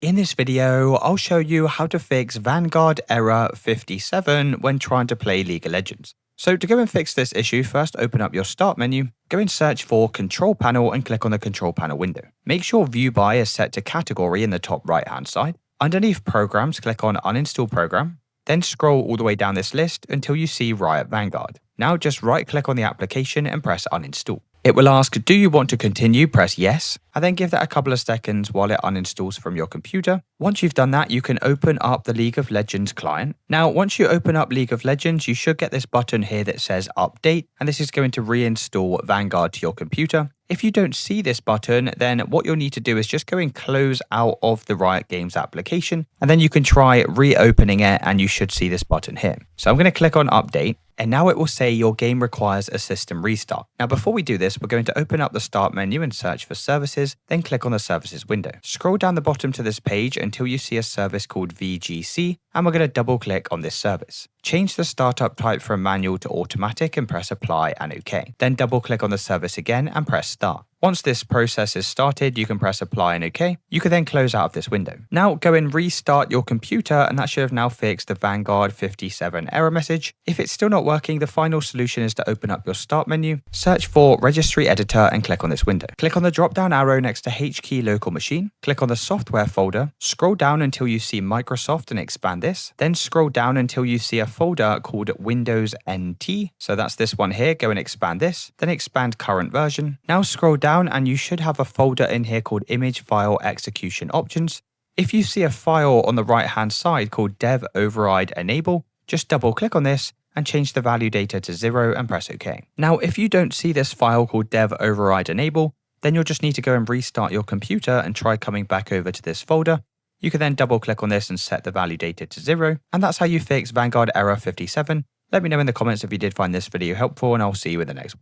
In this video, I'll show you how to fix Vanguard error 57 when trying to play League of Legends. So to go and fix this issue, first open up your start menu, go and search for control panel and click on the control panel window. Make sure view by is set to category in the top right hand side. Underneath programs, click on uninstall program, then scroll all the way down this list until you see Riot Vanguard. Now just right click on the application and press uninstall. It will ask, do you want to continue? Press yes, and then give that a couple of seconds while it uninstalls from your computer. Once you've done that, you can open up the League of Legends client. Now, once you open up League of Legends, you should get this button here that says update, and this is going to reinstall Vanguard to your computer. If you don't see this button, then what you'll need to do is just go and close out of the Riot Games application, and then you can try reopening it and you should see this button here. So I'm going to click on update. And now it will say your game requires a system restart. Now before we do this, we're going to open up the start menu and search for services, then click on the services window. Scroll down the bottom to this page until you see a service called VGC, and we're going to double click on this service. Change the startup type from manual to automatic and press apply and OK. Then double click on the service again and press start. Once this process is started, you can press apply and OK. You can then close out of this window. Now go and restart your computer, and that should have now fixed the Vanguard 57 error message. If it's still not working, the final solution is to open up your start menu, search for registry editor and click on this window. Click on the drop down arrow next to HKey local machine, click on the software folder, scroll down until you see Microsoft and expand this, then scroll down until you see a folder called Windows NT. So that's this one here, go and expand this, then expand current version. Now scroll down and you should have a folder in here called image file execution options. If you see a file on the right hand side called dev override enable, just double click on this and change the value data to 0 and press OK. Now if you don't see this file called dev override enable, then you'll just need to go and restart your computer and try coming back over to this folder. You can then double click on this and set the value data to 0, and that's how you fix Vanguard error 57. Let me know in the comments if you did find this video helpful, and I'll see you in the next one.